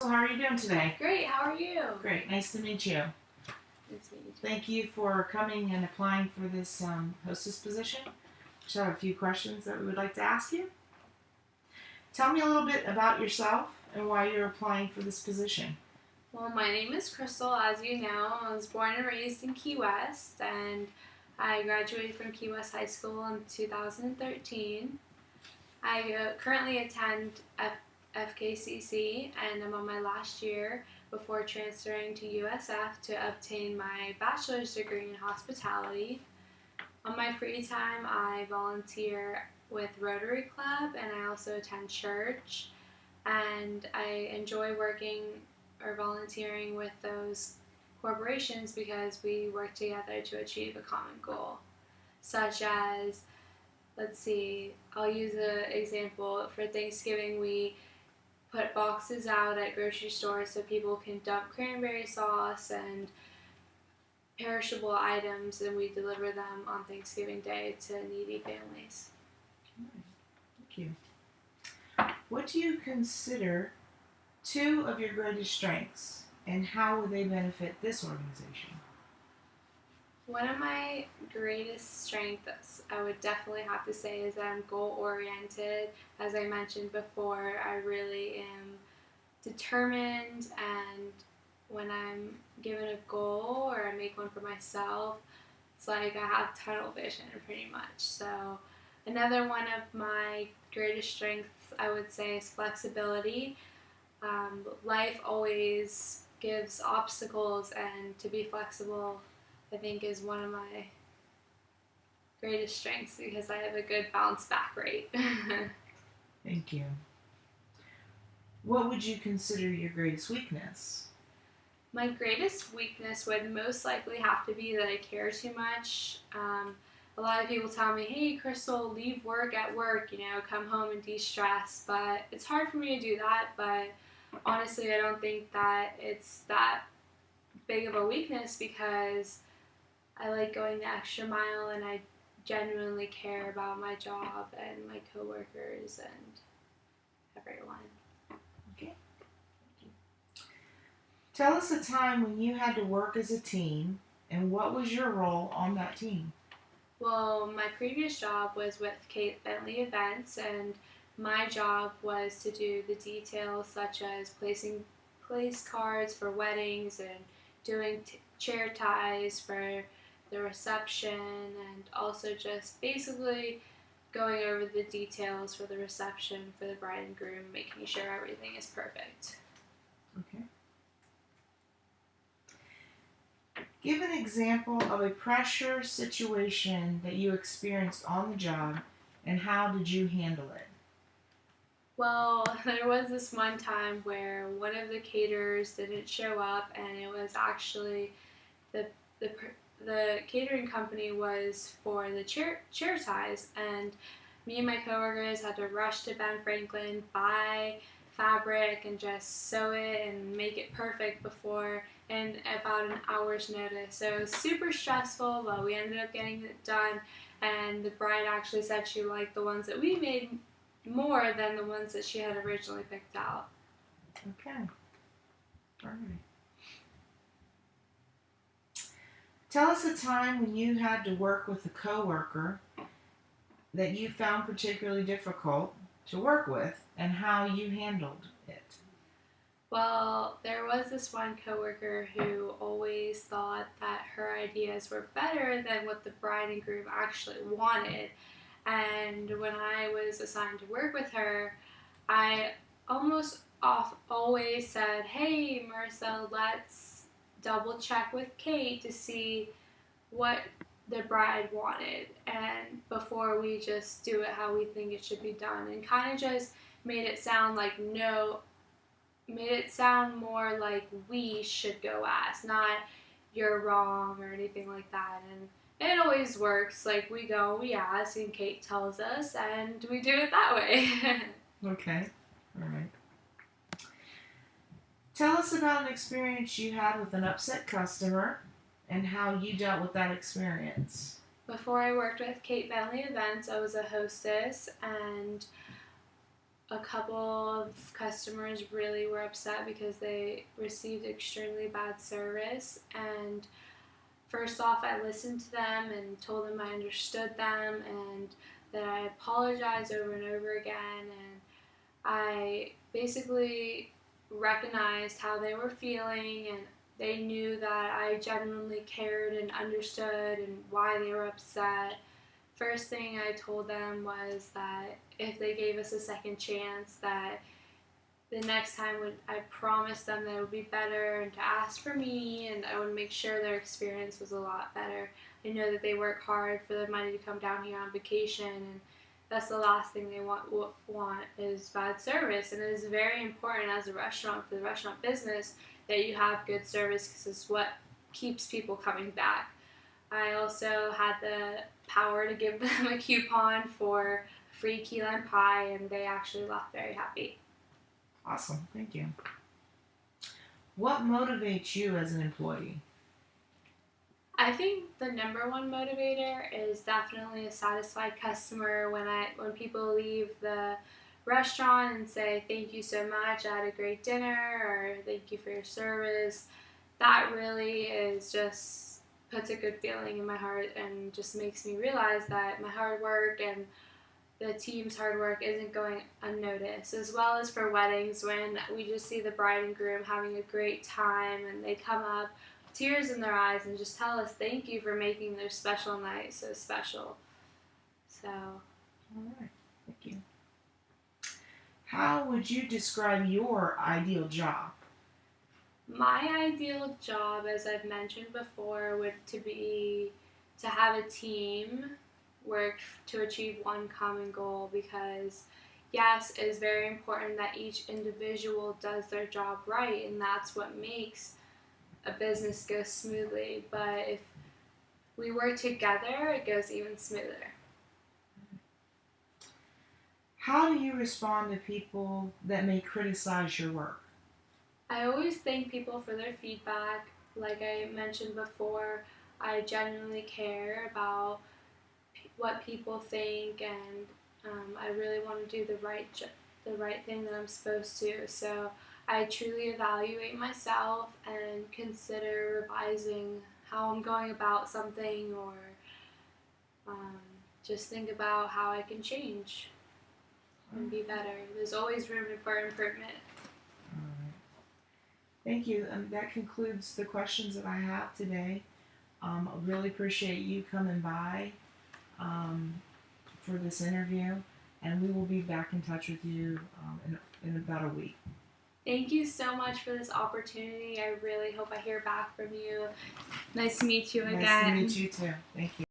Crystal, how are you doing today? Great, how are you? Great, nice to meet you. Nice to meet you. Thank you for coming and applying for this hostess position. Just have a few questions that we would like to ask you. Tell me a little bit about yourself and why you're applying for this position. Well, my name is Crystal. As you know, I was born and raised in Key West, and I graduated from Key West High School in 2013. I currently attend FKCC, and I'm on my last year before transferring to USF to obtain my bachelor's degree in hospitality. On my free time, I volunteer with Rotary Club, and I also attend church, and I enjoy working or volunteering with those corporations because we work together to achieve a common goal, such as, let's see, I'll use an example. For Thanksgiving, we put boxes out at grocery stores so people can dump cranberry sauce and perishable items, and we deliver them on Thanksgiving Day to needy families. Thank you. What do you consider two of your greatest strengths, and how will they benefit this organization? One of my greatest strengths, I would definitely have to say, is that I'm goal-oriented. As I mentioned before, I really am determined, and when I'm given a goal or I make one for myself, it's like I have tunnel vision pretty much. So another one of my greatest strengths, I would say, is flexibility. Life always gives obstacles, and to be flexible, I think, is one of my greatest strengths because I have a good bounce back rate. Thank you. What would you consider your greatest weakness? My greatest weakness would most likely have to be that I care too much. A lot of people tell me, hey, Crystal, leave work at work, come home and de-stress. But it's hard for me to do that. But honestly, I don't think that it's that big of a weakness because I like going the extra mile, and I genuinely care about my job and my coworkers and everyone. Okay. Tell us a time when you had to work as a team, and what was your role on that team? Well, my previous job was with Kate Bentley Events, and my job was to do the details such as placing place cards for weddings and doing chair ties for the reception, and also just basically going over the details for the reception for the bride and groom, making sure everything is perfect. Okay. Give an example of a pressure situation that you experienced on the job, and how did you handle it? Well, there was this one time where one of the caterers didn't show up, and it was actually the catering company was for the chair ties, and me and my coworkers had to rush to Ben Franklin, buy fabric, and just sew it and make it perfect before in about an hour's notice. So it was super stressful, but we ended up getting it done, and the bride actually said she liked the ones that we made more than the ones that she had originally picked out. Okay. All right. Tell us a time when you had to work with a coworker that you found particularly difficult to work with, and how you handled it. Well, there was this one coworker who always thought that her ideas were better than what the bride and groom actually wanted. And when I was assigned to work with her, I always said, hey, Marissa, let's double check with Kate to see what the bride wanted, and before we just do it how we think it should be done, and kind of just made it sound more like we should go ask, not you're wrong or anything like that. And it always works. Like, we go, we ask, and Kate tells us, and we do it that way. Okay. All right. Tell us about an experience you had with an upset customer and how you dealt with that experience. Before I worked with Kate Bentley Events, I was a hostess, and a couple of customers really were upset because they received extremely bad service. And first off, I listened to them and told them I understood them and that I apologized over and over again. And I basically recognized how they were feeling, and they knew that I genuinely cared and understood and why they were upset. First thing I told them was that if they gave us a second chance, that the next time I promised them that it would be better and to ask for me, and I would make sure their experience was a lot better. I know that they work hard for their money to come down here on vacation, and that's the last thing they want is bad service. And it is very important as a restaurant, for the restaurant business, that you have good service because it's what keeps people coming back. I also had the power to give them a coupon for free key lime pie, and they actually left very happy. Awesome, thank you. What motivates you as an employee? I think the number one motivator is definitely a satisfied customer. When people leave the restaurant and say thank you so much, I had a great dinner, or thank you for your service, that really is just puts a good feeling in my heart and just makes me realize that my hard work and the team's hard work isn't going unnoticed. As well as for weddings, when we just see the bride and groom having a great time and they come up, tears in their eyes, and just tell us thank you for making their special night so special. So, All right, thank you. How would you describe your ideal job? my ideal job, as I've mentioned before, would to be to have a team work to achieve one common goal, because yes, it is very important that each individual does their job right, and that's what makes a business go smoothly. But if we work together, it goes even smoother. How do you respond to people that may criticize your work? I always thank people for their feedback. Like I mentioned before, I genuinely care about what people think, and I really want to do the right thing that I'm supposed to. So I truly evaluate myself and consider revising how I'm going about something, or um, just think about how I can change and be better. There's always room for improvement. All right. Thank you. That concludes the questions that I have today. I really appreciate you coming by um, for this interview, and we will be back in touch with you in about a week. Thank you so much for this opportunity. I really hope I hear back from you. Nice to meet you again. Nice to meet you too. Thank you.